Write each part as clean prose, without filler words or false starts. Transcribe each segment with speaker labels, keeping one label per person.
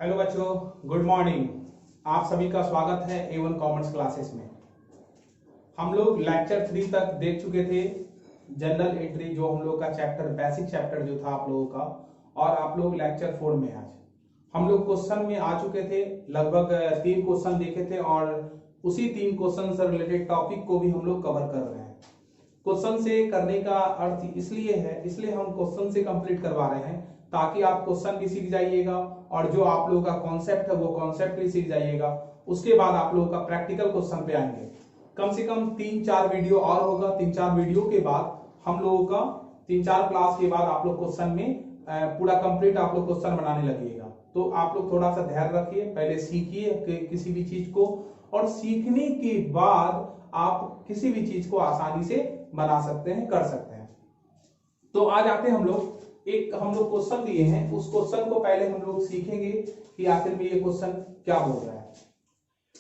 Speaker 1: Hello बच्चों, good morning. आप सभी का स्वागत है A1 कॉमर्स क्लासेस में। हम लोग लेक्चर 3 तक देख चुके थे। जनरल एंट्री जो हम लोग का चैप्टर, बेसिक चैप्टर जो था आप लोगों का, और आप लोग लेक्चर 4 में आज हम लोग क्वेश्चन में आ चुके थे। लगभग 3 क्वेश्चन देखे थे और उसी 3 क्वेश्चन से रिलेटेड टॉपिक को भी हम लोग कवर कर रहे हैं। क्वेश्चन से करने का अर्थ इसलिए है, इसलिए हम क्वेश्चन से कंप्लीट करवा रहे हैं ताकि आप क्वेश्चन भी सीख जाइएगा और जो आप लोगों का कॉन्सेप्ट है वो कॉन्सेप्ट भी सीख जाइएगा। उसके बाद आप लोगों का प्रैक्टिकल क्वेश्चन पे आएंगे। कम से कम 3-4 वीडियो और होगा। 3-4 वीडियो के बाद हम लोगों का 3-4 क्लास के बाद आप लोग क्वेश्चन में पूरा कंप्लीट आप लोग क्वेश्चन बनाने लगिएगा। तो आप लोग थोड़ा सा ध्यान रखिए, पहले सीखिए किसी भी चीज को, और सीखने के बाद आप किसी भी चीज को आसानी से बना सकते हैं, कर सकते हैं। तो आज आते हैं हम लोग क्वेश्चन दिए हैं, उस क्वेश्चन को पहले हम लोग सीखेंगे कि आखिर में ये क्वेश्चन क्या बोल रहा है।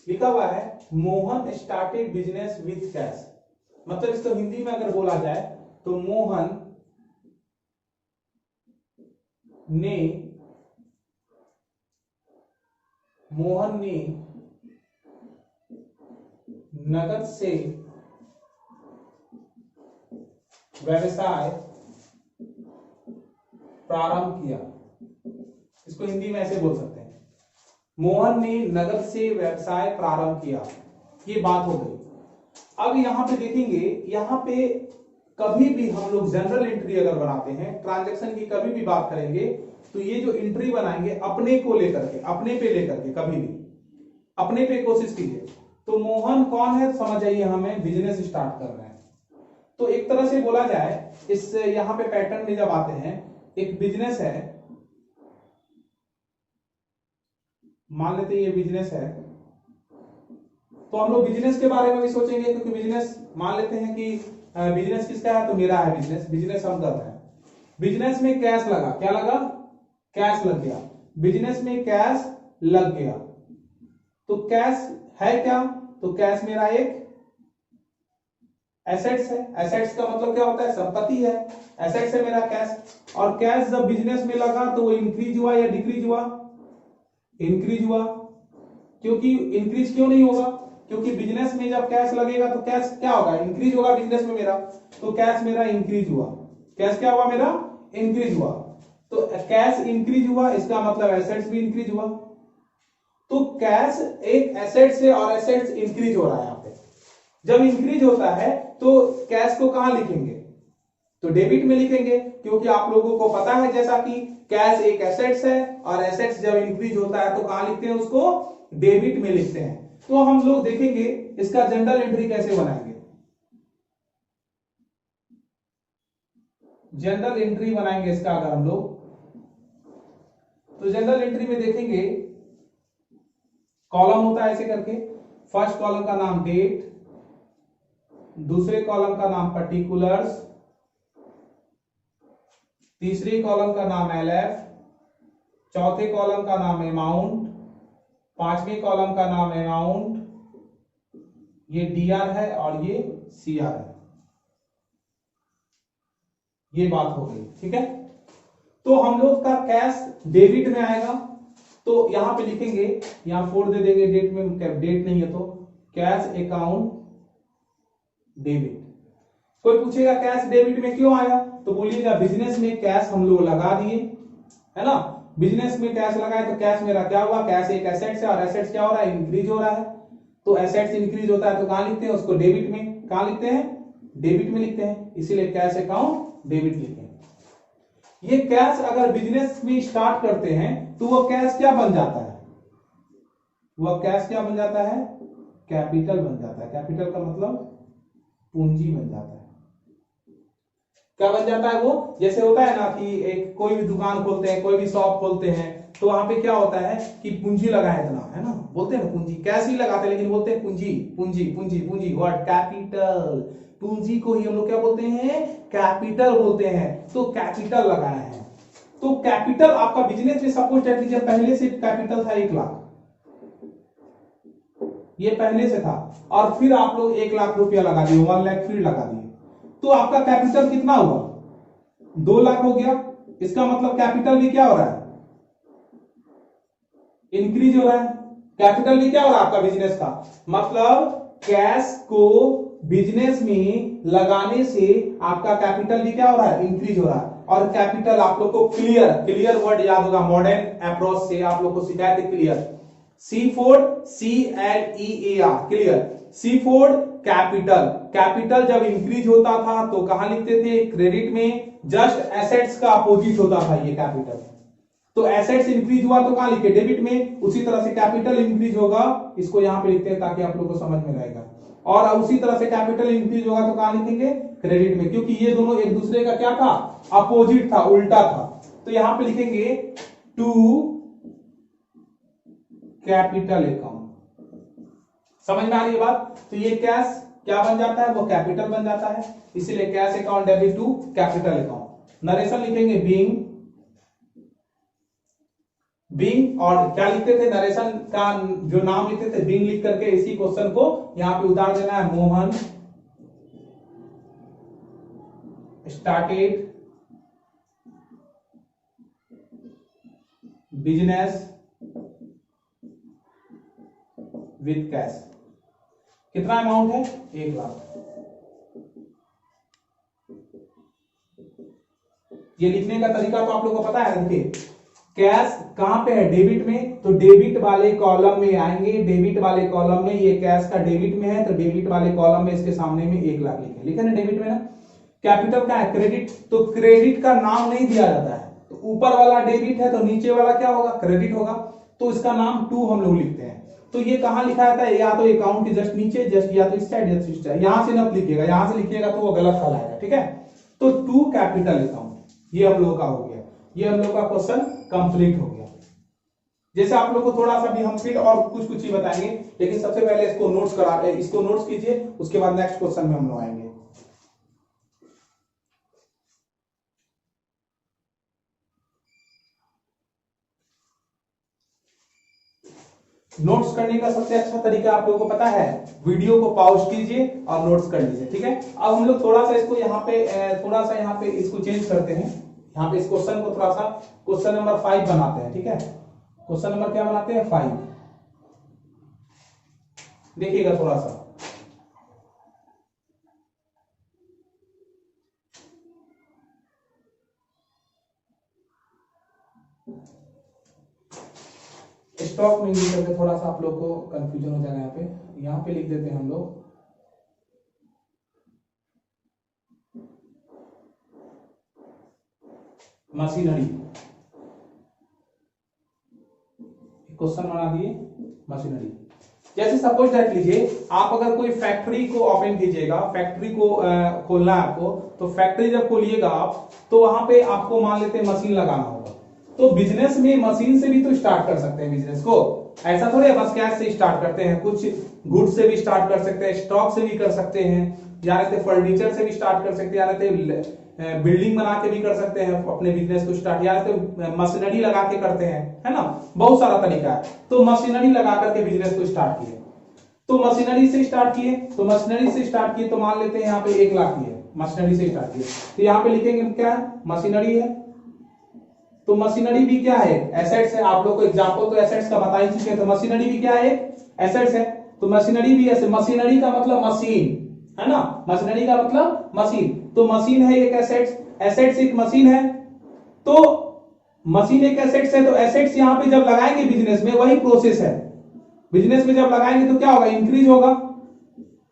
Speaker 1: लिखा हुआ है Mohan started business with cash. मतलब इसको हिंदी में अगर बोला जाए तो मोहन ने नगद से व्यवसाय प्रारंभ किया। इसको हिंदी में ऐसे बोल सकते हैं, मोहन ने नगद से व्यवसाय प्रारंभ किया। ये बात हो गई। अब यहां पे देखेंगे, यहां पे कभी भी हम लोग जनरल एंट्री अगर बनाते हैं, ट्रांजैक्शन की कभी भी बात करेंगे, तो ये जो एंट्री बनाएंगे अपने को लेकर के, अपने पे लेकर के, कभी भी अपने पे कोशिश कीजिए। तो मोहन कौन है समझ आइए, हमें बिजनेस स्टार्ट कर रहे हैं। तो एक तरह से बोला जाए, इस यहां पे पैटर्न में जब आते हैं, एक बिजनेस है, मान लेते हैं ये बिजनेस है, तो हम लोग बिजनेस के बारे में भी सोचेंगे, क्योंकि बिजनेस मान लेते हैं कि बिजनेस किसका है, तो मेरा है बिजनेस हम कर रहे हैं। बिजनेस में कैश लगा, क्या लगा, कैश लग गया। बिजनेस में कैश लग गया, तो कैश है क्या, तो कैश मेरा एक एसेट्स है। एसेट्स का मतलब क्या होता है, संपत्ति है। एसेट्स है मेरा कैश। और कैश जब बिजनेस में लगा तो वो इंक्रीज हुआ या डिक्रीज हुआ, इंक्रीज हुआ। क्योंकि इंक्रीज क्यों नहीं होगा, क्योंकि बिजनेस में जब कैश लगेगा तो कैश क्या होगा, इंक्रीज होगा बिजनेस में मेरा। तो कैश मेरा इंक्रीज हुआ। कैश क्या हुआ मेरा, इंक्रीज हुआ। तो कैश इंक्रीज हुआ, इसका मतलब एसेट्स भी इंक्रीज हुआ। तो कैश एक एसेट्स है और एसेट्स इंक्रीज हो रहा है। यहाँ पे जब इंक्रीज होता है तो कैश को कहां लिखेंगे, तो डेबिट में लिखेंगे, क्योंकि आप लोगों को पता है जैसा कि कैश एक एसेट्स है और एसेट्स जब इंक्रीज होता है तो कहां लिखते हैं, उसको डेबिट में लिखते हैं। तो हम लोग देखेंगे इसका जनरल एंट्री कैसे बनाएंगे। जनरल एंट्री बनाएंगे इसका अगर हम लोग, तो जनरल एंट्री में देखेंगे कॉलम होता है ऐसे करके। फर्स्ट कॉलम का नाम डेट, दूसरे कॉलम का नाम पर्टिकुलर्स, तीसरे कॉलम का नाम एलएफ, चौथे कॉलम का नाम अमाउंट, पांचवें कॉलम का नाम अमाउंट, ये डीआर है और ये सीआर है। ये बात हो गई, ठीक है। तो हम लोग का कैश डेबिट में आएगा, तो यहां पे लिखेंगे, यहां 4 दे देंगे, डेट में डेट नहीं है तो कैश अकाउंट डेबिट। कोई पूछेगा कैश डेबिट में क्यों आया, तो बोलिएगा बिजनेस में कैश हम लोग लगा दिए, है ना। बिजनेस में कैश लगाए तो कैश मेरा क्या हुआ, कैश एक एसेट्स है और एसेट्स क्या हो रहा है, इंक्रीज हो रहा है। तो एसेट्स इंक्रीज होता है तो कहां लिखते हैं उसको, डेबिट में। कहां लिखते हैं, डेबिट में लिखते हैं, इसीलिए कैश अकाउंट डेबिट लिखते हैं। ये कैश अगर बिजनेस में स्टार्ट करते हैं तो वो कैश क्या बन जाता है, वह कैश क्या बन जाता है, कैपिटल बन जाता है। कैपिटल का मतलब पूंजी बन जाता है। क्या बन जाता है वो, जैसे होता है ना कि एक कोई भी दुकान खोलते हैं, कोई भी शॉप खोलते हैं, तो वहां पे क्या होता है कि पूंजी लगा है इतना, है ना, बोलते हैं ना पूंजी। कैश ही लगाते हैं लेकिन बोलते हैं पूंजी, पूंजी, पूंजी, पूंजी, व्हाट, कैपिटल। पूंजी को ही हम लोग क्या बोलते हैं, कैपिटल बोलते हैं। तो कैपिटल लगाए हैं, तो कैपिटल आपका बिजनेस में सपोज कर लीजिए पहले से कैपिटल था 1 लाख, ये पहले से था, और फिर आप लोग 1 लाख रुपया लगा दिए, 1 लाख फिर लगा दिए, तो आपका कैपिटल कितना हुआ, 2 लाख हो गया। इसका मतलब कैपिटल भी क्या हो रहा है, इंक्रीज हो रहा है। कैपिटल भी क्या हो रहा है आपका बिजनेस का, मतलब कैश को बिजनेस में लगाने से आपका कैपिटल भी क्या हो रहा है, इंक्रीज हो रहा है। और कैपिटल आप लोग को क्लियर, क्लियर वर्ड याद होगा, मॉडर्न अप्रोच से आप लोग को सिखाया थे clear, C4CLEAR, clear. C4 capital, capital जब इंक्रीज होता था तो कहां लिखते थे, क्रेडिट में, जस्ट एसेट्स का अपोजिट होता था ये कैपिटल। तो एसेट्स इंक्रीज हुआ तो कहां लिखे, डेबिट में। उसी तरह से कैपिटल इंक्रीज होगा, इसको यहां पे लिखते हैं ताकि आप लोग को समझ में रहेगा। और उसी तरह से कैपिटल इंक्रीज होगा तो कहां लिखेंगे, क्रेडिट में, क्योंकि ये दोनों एक दूसरे का क्या था, अपोजिट था, उल्टा था। तो यहां पे लिखेंगे टू कैपिटल अकाउंट। समझ में आ रही है बात। तो ये कैश क्या बन जाता है, वो कैपिटल बन जाता है, इसीलिए cash account debit to capital account. Narration लिखेंगे बीइंग, और क्या लिखते थे, नरेशन का जो नाम लिखते थे बीइंग लिख करके इसी क्वेश्चन को यहां पे उतार देना है, Mohan started business with cash. कितना अमाउंट है, 1 लाख। ये लिखने का तरीका तो आप लोगों को पता है। देखिए कैश कहां पे है, डेबिट में, तो डेबिट वाले कॉलम में आएंगे, डेबिट वाले कॉलम में, ये कैश का डेबिट में है तो डेबिट वाले कॉलम में इसके सामने में 1 लाख लिखे ना डेबिट में ना। कैपिटल का है क्रेडिट, तो क्रेडिट का नाम नहीं दिया जाता है, तो ऊपर वाला डेबिट है तो नीचे वाला क्या होगा, क्रेडिट होगा, तो इसका नाम टू हम लोग लिखते हैं। तो ये कहां लिखा जाता है, या तो अकाउंट के जस्ट नीचे, जस्ट या तो इस साइड या इस साइड, यहां से ना लिखिएगा, यहां से लिखिएगा तो वो गलत कहलाएगा, ठीक है। तो टू कैपिटल अकाउंट ये हम लोग का हो गया, ये हम लोग का क्वेश्चन कंप्लीट हो गया। जैसे आप लोग को थोड़ा सा भी हम फिर और कुछ कुछ ही बताएंगे, लेकिन सबसे पहले इसको नोट्स इसको नोट्स कीजिए, उसके बाद नेक्स्ट क्वेश्चन में हम लोग आएंगे। नोट्स करने का सबसे अच्छा तरीका आप लोगों को पता है, वीडियो को पॉज कीजिए और नोट्स कर लीजिए, ठीक है। अब हम लोग थोड़ा सा इसको यहाँ पे इसको चेंज करते हैं, यहाँ पे इस क्वेश्चन को थोड़ा सा क्वेश्चन नंबर 5 बनाते हैं, ठीक है। क्वेश्चन नंबर क्या बनाते हैं, 5। देखिएगा थोड़ा सा, स्टॉक में लिख करके थोड़ा सा आप लोग को कंफ्यूजन हो जाएगा। यहाँ पे लिख देते हैं हम लोग मशीनरी, क्वेश्चन बना दिए मशीनरी। जैसे सपोज दैट लीजिए आप अगर कोई फैक्ट्री को ओपन कीजिएगा, फैक्ट्री को खोलना है आपको, तो फैक्ट्री जब खोलिएगा आप तो वहां पे आपको मान लेते हैं मशीन लगाना होगा। तो बिजनेस में मशीन से भी तो स्टार्ट कर सकते हैं बिजनेस को, ऐसा थोड़ी बस कैश से स्टार्ट करते हैं, कुछ गुड्स से भी स्टार्ट कर सकते हैं, स्टॉक से भी कर सकते हैं, या रहते फर्नीचर से भी स्टार्ट कर सकते हैं, या रहते बिल्डिंग बना के भी कर सकते हैं अपने बिजनेस को स्टार्ट, या रहते मशीनरी लगा के करते हैं, है ना, बहुत सारा तरीका है। तो मशीनरी लगा करके बिजनेस को स्टार्ट किए, तो मशीनरी से स्टार्ट किए, तो मशीनरी से स्टार्ट किए तो मान लेते हैं यहाँ पे 1 लाख की है, मशीनरी से स्टार्ट किए, तो यहाँ पे लिखेंगे क्या है, मशीनरी है। तो मशीनरी भी क्या है, एसेट्स है। आप लोग को एग्जांपल तो एसेट्स का बता ही चुके हैं, तो मशीनरी भी क्या है, एसेट्स है। तो मशीनरी भी ऐसे, मशीनरी का मतलब मशीन है ना, मशीनरी का मतलब मशीन, तो मशीन है एक एसेट्स, एसेट्स एक मशीन है, तो मशीन एक एसेट्स है, तो एसेट्स यहां पे जब लगाएंगे बिजनेस में, वही प्रोसेस है, बिजनेस में जब लगाएंगे तो क्या होगा, इंक्रीज होगा,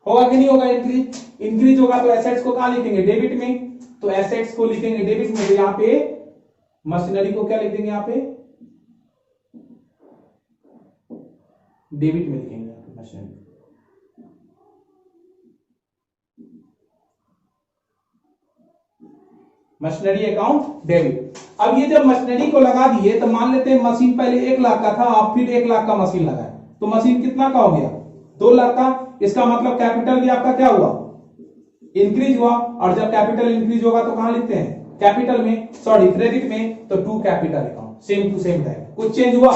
Speaker 1: होगा कि नहीं होगा, इंक्रीज, इंक्रीज होगा। तो एसेट्स को कहां लिखेंगे, डेबिट में, तो एसेट्स को लिखेंगे डेबिट में, तो यहां पे मशीनरी को क्या लिख देंगे, यहां पे डेबिट में लिखेंगे मशीनरी। Machinery account debit. अब ये जब मशीनरी को लगा दिए तो मान लेते हैं मशीन पहले 1 लाख का था, अब फिर 1 लाख का मशीन लगाए, तो मशीन कितना का हो गया, 2 लाख का। इसका मतलब कैपिटल भी आपका क्या हुआ, इंक्रीज हुआ, और जब कैपिटल इंक्रीज होगा तो कहां लिखते हैं, कैपिटल में, सॉरी क्रेडिट में, तो to capital account, same to same रहेगा, कुछ चेंज हुआ।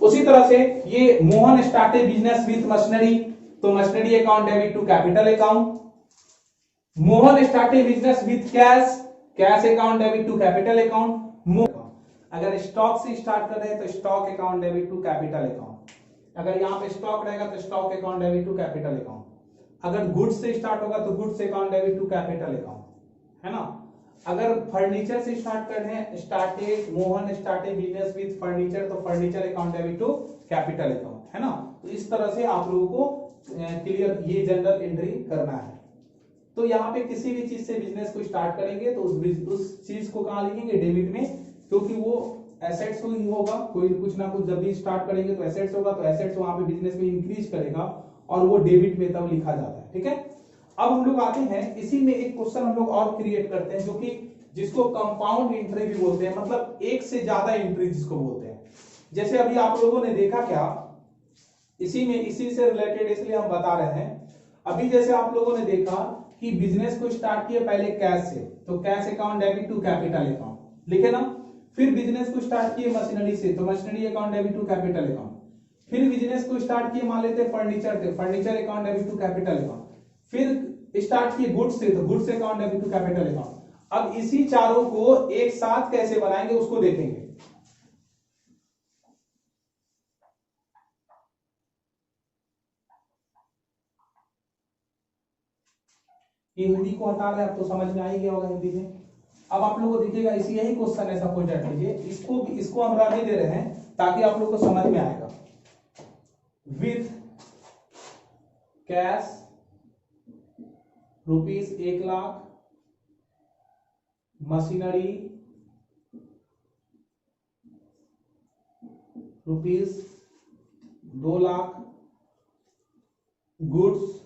Speaker 1: उसी तरह से ये Mohan started business with machinery, तो machinery account debit to capital account. Mohan started business with cash, cash account debit to capital account. अगर स्टॉक से स्टार्ट कर रहे हैं तो stock account debit to capital account, अगर यहाँ पे स्टॉक रहेगा तो stock account debit to capital account, अगर गुड्स से स्टार्ट होगा तो goods account debit to capital account, है ना। अगर फर्नीचर से स्टार्ट कर रहे हैं, started Mohan started business with furniture, तो furniture account debit to capital account, है ना। तो इस तरह से आप लोगों को क्लियर ये जनरल एंट्री करना है। तो यहाँ पे किसी भी चीज से बिजनेस को स्टार्ट करेंगे तो उस चीज को कहाँ लिखेंगे, डेबिट में, क्योंकि वो एसेट्स ही होगा, कोई कुछ ना कुछ जब भी स्टार्ट करेंगे तो एसेट्स होगा, तो एसेट्स वहां पे बिजनेस में इंक्रीज करेगा और वो डेबिट में तब लिखा जाता है, ठीक है। अब हम लोग आते हैं इसी में एक क्वेश्चन हम लोग और क्रिएट करते हैं जो कि जिसको कंपाउंड एंट्री भी बोलते हैं, मतलब एक से ज्यादा एंट्री जिसको बोलते हैं। जैसे अभी आप लोगों ने देखा क्या, इसी से रिलेटेड इसलिए हम बता रहे हैं। अभी जैसे आप लोगों ने देखा कि बिजनेस को स्टार्ट किया पहले कैश से, तो cash account debit to capital account लिखे ना। फिर बिजनेस को स्टार्ट किए मशीनरी से, तो machinery account debit to capital account. फिर बिजनेस को स्टार्ट किए मान लेते फर्नीचर थे, furniture account debit to capital account. फिर स्टार्ट किए गुड्स से, तो goods account debit to capital account. अब इसी चारों को एक साथ कैसे बनाएंगे उसको देखेंगे। ये हिंदी को हटा रहे हैं, अब तो समझ में आ ही गया होगा हिंदी में। अब आप लोगों को देखिएगा इसी यही क्वेश्चन है, सपोज दैट लीजिए, इसको हम रहने दे रहे हैं ताकि आप लोग को समझ में आएगा। With cash rupees 1 lakh, machinery rupees 2 lakh, goods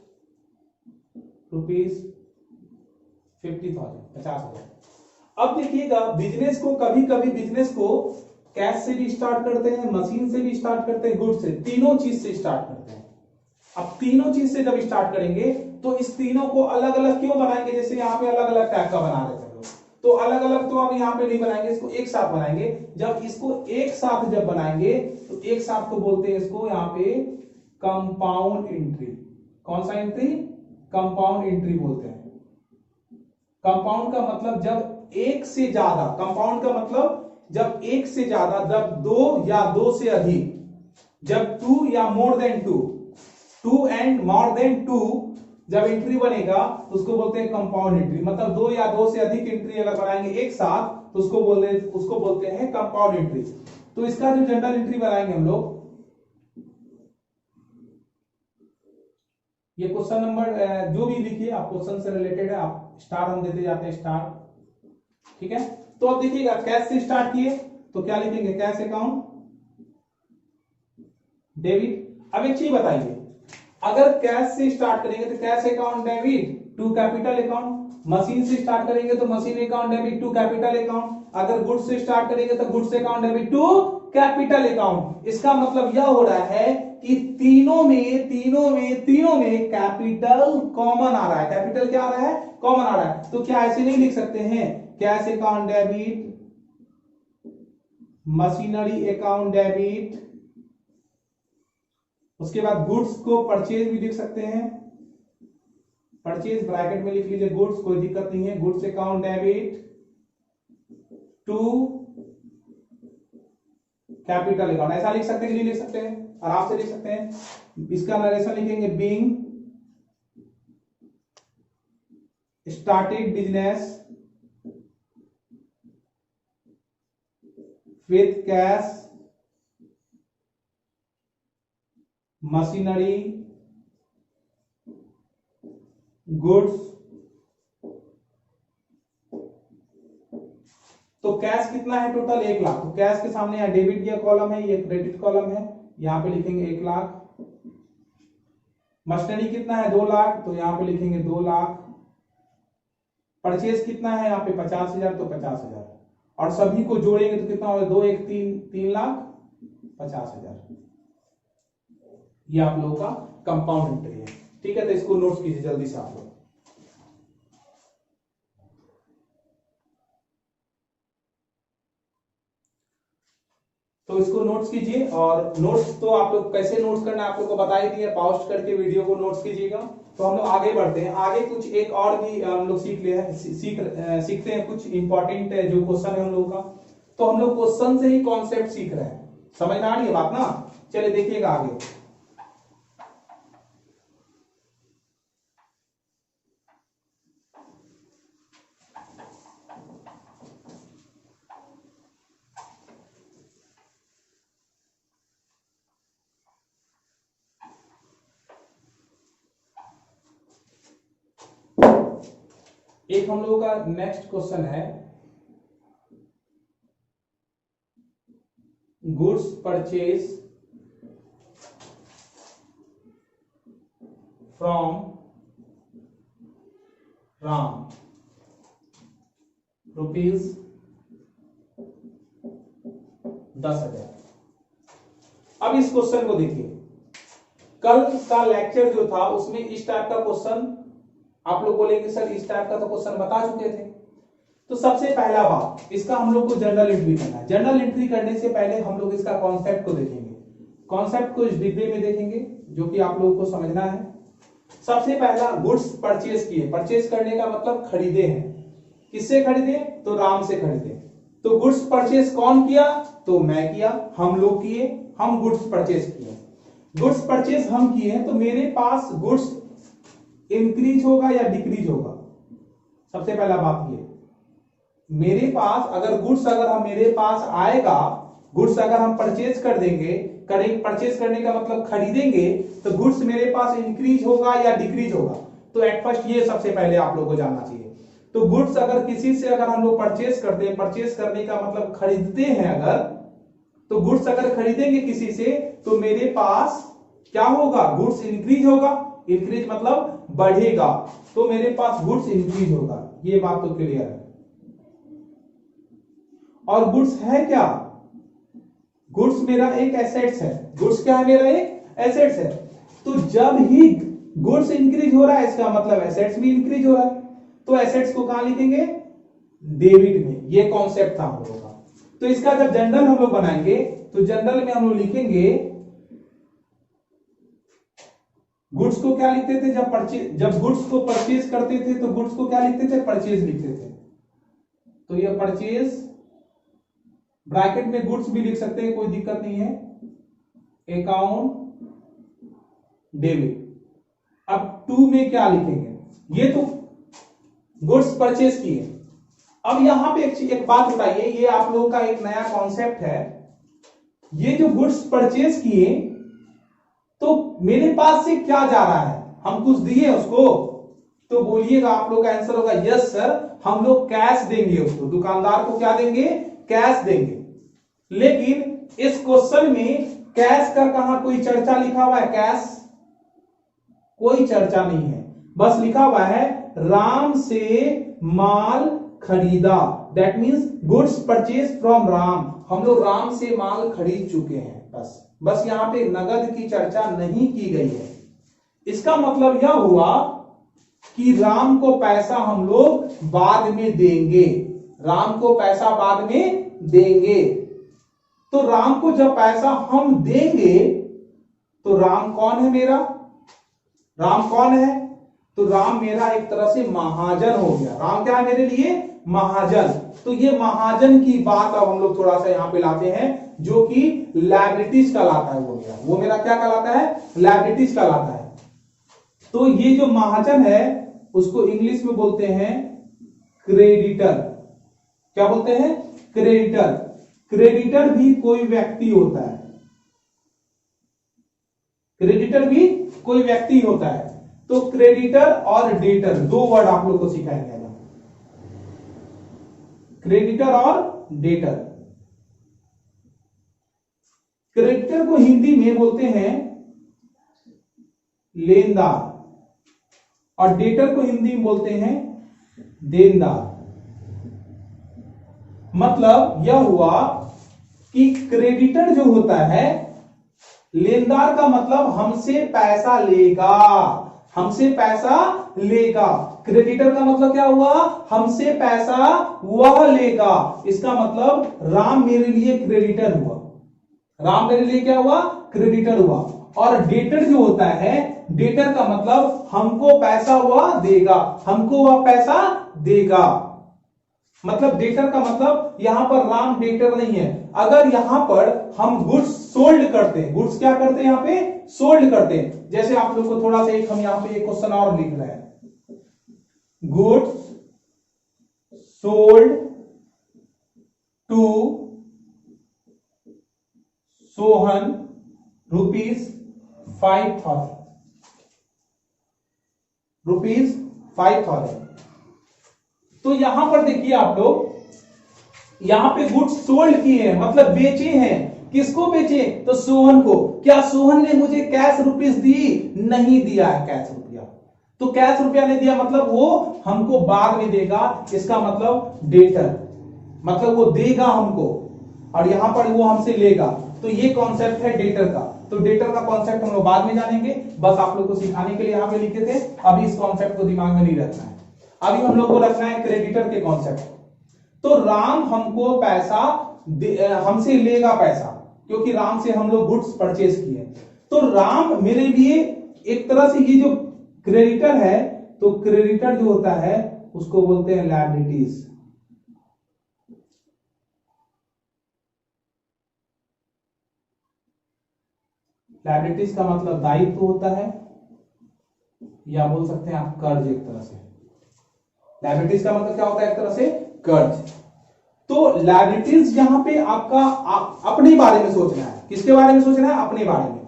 Speaker 1: rupees 50,000। अब देखिएगा बिजनेस को कभी कभी बिजनेस को कैश से भी स्टार्ट करते हैं, मशीन से भी स्टार्ट करते हैं, गुड्स से, तीनों चीज से स्टार्ट करते हैं। अब तीनों चीज से जब स्टार्ट करेंगे तो इस तीनों को अलग अलग क्यों बनाएंगे, जैसे यहाँ पे अलग अलग टाइप का बना रहे थे लोग, तो अलग अलग तो अब यहाँ पे नहीं बनाएंगे, इसको एक साथ बनाएंगे। जब इसको एक साथ जब बनाएंगे तो एक साथ को बोलते हैं इसको यहाँ पे कंपाउंड एंट्री। कौन सा एंट्री, कंपाउंड एंट्री बोलते हैं। कंपाउंड का मतलब जब एक से ज्यादा, कंपाउंड का मतलब जब एक से ज्यादा, जब दो या दो से अधिक, जब टू या more than two and more than two जब एंट्री बनेगा तो उसको बोलते हैं कंपाउंड एंट्री। मतलब दो या दो से अधिक एंट्री अगर बनाएंगे एक साथ तो उसको बोलते हैं कंपाउंड एंट्री। तो इसका जो जनरल एंट्री बनाएंगे हम लोग, ये क्वेश्चन नंबर जो भी लिखिए आप, क्वेश्चन से रिलेटेड है, आप स्टार हम देते जाते हैं स्टार, ठीक है। तो अब देखिएगा कैश से स्टार्ट किए तो क्या लिखेंगे, कैश अकाउंट डेबिट। अब एक चीज बताइए, अगर कैश से स्टार्ट करेंगे तो cash account debit to capital account, machine से स्टार्ट करेंगे तो machine account debit to capital account, अगर गुड्स से स्टार्ट करेंगे तो goods account debit to capital account. इसका मतलब यह हो रहा है कि तीनों में कैपिटल कॉमन आ रहा है। कैपिटल क्या आ रहा है, कॉमन आ रहा है। तो क्या ऐसे नहीं लिख सकते हैं, cash account debit, machinery account debit, उसके बाद गुड्स को परचेज भी लिख सकते हैं, परचेज ब्रैकेट में लिख लीजिए गुड्स, कोई दिक्कत नहीं है, goods account debit to capital account. ऐसा लिख सकते हैं कि नहीं लिख सकते हैं, आराम से लिख सकते हैं। इसका नरेशन लिखेंगे, being started business with cash, machinery, goods. तो कैश कितना है टोटल, 1 लाख। तो कैश के सामने यहाँ डेबिट का कॉलम है, ये क्रेडिट कॉलम है, यहां पे लिखेंगे 1 लाख। मशीनरी कितना है, 2 लाख, तो यहां पे लिखेंगे 2 लाख। परचेज कितना है यहाँ पे 50,000, तो 50,000, और सभी को जोड़ेंगे तो कितना होगा, 2 1 3 लाख 50,000। ये आप लोगों का कंपाउंड एंट्री है, ठीक है। तो इसको नोट्स कीजिए जल्दी से आप लोग। तो इसको नोट्स कीजिए, और नोट्स तो आप लोग कैसे नोट्स करना है आप लोग को बता ही दिया, पॉज करके वीडियो को नोट्स कीजिएगा। तो हम लोग आगे बढ़ते हैं, आगे कुछ एक और भी हम लोग सीखते हैं कुछ इंपॉर्टेंट जो क्वेश्चन है हम लोगों का। तो हम लोग क्वेश्चन से ही कॉन्सेप्ट सीख रहे हैं। समझ में आ रही है बात ना? चलिए देखिएगा आगे। एक हम लोगों का नेक्स्ट क्वेश्चन है, goods purchase from Ram rupees 10,000। अब इस क्वेश्चन को देखिए, कल का लेक्चर जो था उसमें इस टाइप का क्वेश्चन आप लोग बोलेंगे सर इस टाइप का तो क्वेश्चन बता चुके थे। तो सबसे पहला बात, इसका हम लोग को जर्नल एंट्री करना है। जर्नल एंट्री करने से पहले हम लोग इसका कॉन्सेप्ट को देखेंगे। कॉन्सेप्ट को इस डिग्री में देखेंगे जो कि आप लोगों को समझना है। सबसे पहला, गुड्स परचेज किए। परचेज करने का मतलब खरीदे हैं। किससे खरीदे? तो राम से खरीदे। तो गुड्स परचेज कौन किया? तो मैं किया, हम लोग किए, हम गुड्स परचेज किए। गुड्स परचेज हम किए तो मेरे पास गुड्स इंक्रीज होगा या डिक्रीज होगा? सबसे पहला बात ये, मेरे पास अगर गुड्स हम मेरे पास आएगा, गुड्स अगर हम परचेज कर देंगे, परचेज करने का मतलब खरीदेंगे, तो गुड्स मेरे पास इंक्रीज होगा या डिक्रीज होगा? तो एट फर्स्ट ये सबसे पहले आप लोगों को जानना चाहिए। तो गुड्स अगर किसी से अगर हम लोग परचेज करते हैं, परचेज करने का मतलब खरीदते हैं अगर, तो गुड्स अगर खरीदेंगे किसी से तो मेरे पास क्या होगा? गुड्स इंक्रीज होगा। इंक्रीज मतलब बढ़ेगा, तो मेरे पास गुड्स इंक्रीज होगा। ये बात तो क्लियर है। और गुड्स है क्या? गुड्स मेरा एक एसेट्स है। गुड्स क्या है? मेरा एक एसेट्स है। तो जब ही गुड्स इंक्रीज हो रहा है इसका मतलब एसेट्स भी इंक्रीज हो रहा है। तो एसेट्स को कहां लिखेंगे? डेबिट में। ये कॉन्सेप्ट था हम लोगों का। तो इसका जब जनरल हम लोग बनाएंगे तो जनरल में हम लोग लिखेंगे, गुड्स को क्या लिखते थे? जब गुड्स को परचेज करते थे तो गुड्स को क्या लिखते थे? परचेज लिखते थे। तो ये परचेज, ब्रैकेट में गुड्स भी लिख सकते हैं, कोई दिक्कत नहीं है। Account debit. अब 2 में क्या लिखेंगे? ये तो गुड्स परचेज किए। अब यहां पे एक बात बताइए, ये आप लोगों का एक नया कॉन्सेप्ट है। ये जो गुड्स परचेज किए तो मेरे पास से क्या जा रहा है? हम कुछ दिए उसको? तो बोलिएगा, आप लोग का आंसर होगा यस सर, हम लोग कैश देंगे उसको। दुकानदार को क्या देंगे? कैश देंगे। लेकिन इस क्वेश्चन में कैश का कहां कोई चर्चा लिखा हुआ है? कैश कोई चर्चा नहीं है, बस लिखा हुआ है राम से माल खरीदा। That means goods purchase from Ram. हम लोग राम से माल खरीद चुके हैं। बस यहां पे नगद की चर्चा नहीं की गई है। इसका मतलब यह हुआ कि राम को पैसा हम लोग बाद में देंगे। राम को पैसा बाद में देंगे। तो राम को जब पैसा हम देंगे तो राम कौन है मेरा? राम कौन है? तो राम मेरा एक तरह से महाजन हो गया। राम क्या है मेरे लिए? महाजन। तो ये महाजन की बात अब हम लोग थोड़ा सा यहां पे लाते हैं, जो कि लायबिलिटीज कहलाता है। वो मेरा क्या कहलाता है? लायबिलिटीज कहलाता है। तो ये जो महाजन है उसको इंग्लिश में बोलते हैं क्रेडिटर। क्या बोलते हैं? क्रेडिटर। क्रेडिटर भी कोई व्यक्ति होता है। क्रेडिटर भी कोई व्यक्ति होता है। तो क्रेडिटर और डेटर, दो वर्ड आप लोग को सिखाया गया। क्रेडिटर और डेटर। क्रेडिटर को हिंदी में बोलते हैं लेनदार और डेटर को हिंदी में बोलते हैं देनदार। मतलब यह हुआ कि क्रेडिटर जो होता है, लेनदार का मतलब हमसे पैसा लेगा। हमसे पैसा लेगा। क्रेडिटर का मतलब क्या हुआ? हमसे पैसा वह लेगा। इसका मतलब राम मेरे लिए क्रेडिटर हुआ। राम मेरे लिए क्या हुआ? क्रेडिटर हुआ। और डेटर जो होता है, डेटर का मतलब हमको पैसा वह देगा। हमको वह पैसा देगा। मतलब डेटर का मतलब यहां पर राम डेटर नहीं है। अगर यहां पर हम गुड्स सोल्ड करते हैं, गुड्स क्या करते हैं यहां पे सोल्ड करते हैं। जैसे आप लोग को थोड़ा सा एक हम यहां पे एक क्वेश्चन और लिख रहे हैं, गुड्स सोल्ड टू सोहन ₹5,000, ₹5,000। तो यहां पर देखिए आप लोग, यहां पे गुड्स सोल्ड किए हैं मतलब बेचे हैं। किसको बेचे? तो सोहन को। क्या सोहन ने मुझे कैश रुपीस दी? नहीं दिया है कैश रुपया। तो कैश रुपया नहीं दिया मतलब वो हमको बाद में देगा, इसका मतलब डेटर, मतलब वो देगा हमको और यहां पर वो हमसे लेगा। तो ये कॉन्सेप्ट है डेटर का। तो डेटर का कॉन्सेप्ट हम लोग बाद में जानेंगे, बस आप लोग को सिखाने के लिए यहां पे लिखे थे। अभी इस कॉन्सेप्ट को दिमाग में नहीं रखना है, अभी हम लोग को रखना है क्रेडिटर के कॉन्सेप्ट। तो राम हमको पैसा हमसे लेगा पैसा, क्योंकि राम से हम लोग गुड्स परचेज किए। तो राम मेरे लिए एक तरह से ये जो क्रेडिटर है, तो क्रेडिटर जो होता है उसको बोलते हैं लायबिलिटीज। लायबिलिटीज का मतलब दायित्व होता है, या बोल सकते हैं आप कर्ज एक तरह से। लायबिलिटीज का मतलब क्या होता है? एक तरह से कर्ज। तो लायबिलिटीज यहां पे आपका अपने बारे में सोचना है। किसके बारे में सोचना है? अपने बारे में।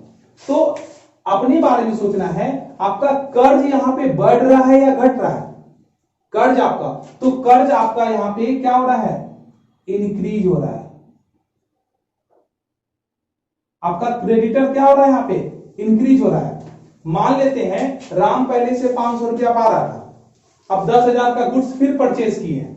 Speaker 1: तो अपने बारे में सोचना है, आपका कर्ज यहां पे बढ़ रहा है या घट रहा है? कर्ज आपका, तो कर्ज आपका यहां पे क्या हो रहा है? इंक्रीज हो रहा है। आपका क्रेडिटर क्या हो रहा है? यहां पे इंक्रीज हो रहा है। मान लेते हैं राम पहले से 500 रुपया पा रहा था, अब 10,000 का गुड्स फिर परचेज किए हैं,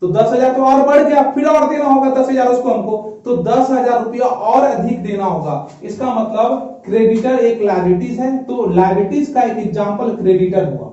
Speaker 1: तो 10,000 तो और बढ़ गया, फिर और देना होगा 10,000 उसको हमको, तो 10,000 रुपया और अधिक देना होगा। इसका मतलब क्रेडिटर एक लायबिलिटीज है। तो लायबिलिटीज का एक एग्जांपल क्रेडिटर हुआ।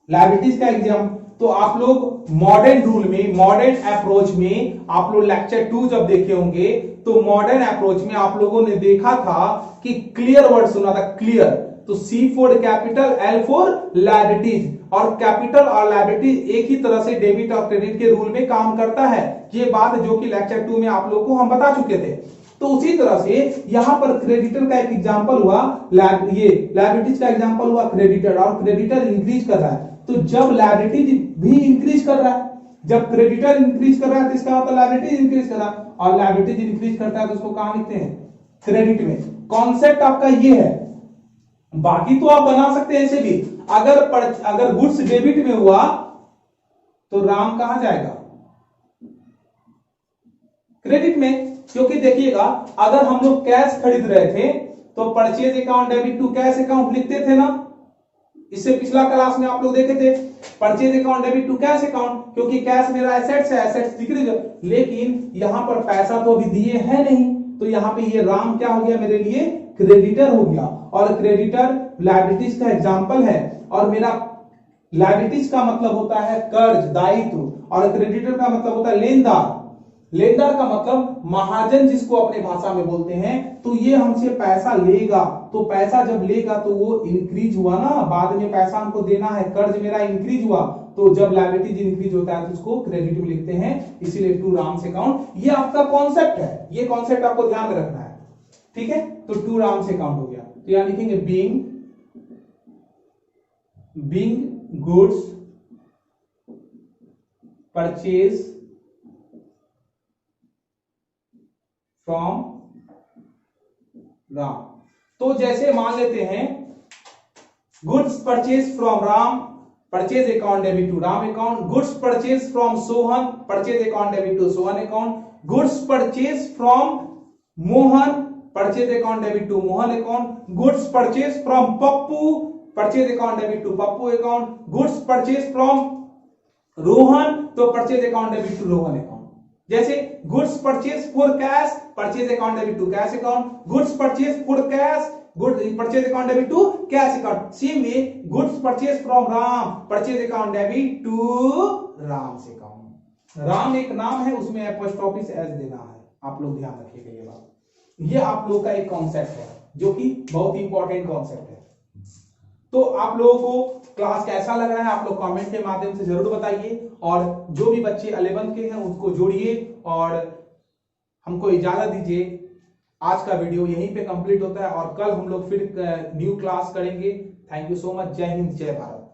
Speaker 1: लायबिलिटीज का एग्जांपल, तो आप लोग मॉडर्न रूल में, मॉडर्न अप्रोच में आप लोग लेक्चर 2 जब देखे होंगे, तो मॉडर्न अप्रोच में आप लोगों ने देखा था कि क्लियर वर्ड सुना था, क्लियर। तो C for capital, L for liabilities, और कैपिटल और लायबिलिटीज एक ही तरह से डेबिट और क्रेडिट के रूल में काम करता है। ये बात जो कि लेक्चर 2 में आप लोगों को हम बता चुके थे। तो उसी तरह से यहां पर क्रेडिटर का एक एग्जांपल हुआ, ये लायबिलिटीज का एग्जांपल हुआ क्रेडिटर, और क्रेडिटर इंक्रीज कर रहा है। तो जब लायबिलिटीज भी इंक्रीज कर रहा है, जब क्रेडिटर इंक्रीज कर रहा है तो इसका मतलब लायबिलिटीज इंक्रीज कर रहा है, और लायबिलिटीज इंक्रीज करता है तो उसको कहां लिखते हैं? क्रेडिट में। कॉन्सेप्ट आपका ये है। बाकी तो आप बना सकते हैं ऐसे भी, अगर गुड्स डेबिट में हुआ तो राम कहां जाएगा? क्रेडिट में। क्योंकि देखिएगा, अगर हम लोग कैश खरीद रहे थे तो purchase account debit to cash account लिखते थे ना। इससे पिछला क्लास में आप लोग देखे थे, purchase account debit to cash account, क्योंकि कैश मेरा एसेट्स है, एसेट्स डिक्रीज। लेकिन यहां पर पैसा तो अभी दिए है नहीं, तो यहां पे ये राम क्या हो गया मेरे लिए? क्रेडिटर हो गया। और क्रेडिटर लायबिलिटीज का एग्जांपल है, और मेरा लायबिलिटीज का मतलब होता है कर्ज, दायित्व, और क्रेडिटर का मतलब होता है लेनदार। लेनदार का मतलब महाजन, जिसको अपने भाषा में बोलते हैं। तो ये हमसे पैसा लेगा, तो पैसा जब लेगा तो वो इंक्रीज हुआ ना, बाद में पैसा हमको देना है, कर्ज मेरा इंक्रीज हुआ। तो जब लायबिलिटीज इंक्रीज होता है तो उसको क्रेडिट में लिखते हैं, इसीलिए टू राम्स अकाउंट। ये आपका कॉन्सेप्ट है, ये कॉन्सेप्ट आपको ध्यान में रखना है, ठीक है। तो टू राम्स अकाउंट हो गया। तो यहां लिखेंगे being goods purchase from Ram. तो जैसे मान लेते हैं goods purchase from Ram, purchase account debit to Ram account. Goods purchase from Sohan, purchase account debit to Sohan account. Goods purchase from Mohan, purchase account debit to Mohan account. Goods purchase from Pappu, purchase account debit to Pappu account. Goods purchase from Rohan, तो purchase account debit to Rohan account. जैसे goods purchase for cash, purchase account debit to cash account. Goods purchase for cash, good purchase account debit to cash account. Same way goods purchase from Ram, purchase account debit to Ram's account. Ram एक नाम है, उसमें एपोस्ट्रोफिस S देना है, आप लोग ध्यान रखिएगा ये बात। ये आप लोग का एक कॉन्सेप्ट है जो कि बहुत ही इंपॉर्टेंट कॉन्सेप्ट है। तो आप लोगों को क्लास कैसा लग रहा है आप लोग कमेंट के माध्यम से जरूर बताइए, और जो भी बच्चे 11th के हैं उनको जोड़िए और हमको इजाजत दीजिए। आज का वीडियो यहीं पे कंप्लीट होता है और कल हम लोग फिर न्यू क्लास करेंगे। Thank you so much. जय हिंद, जय भारत।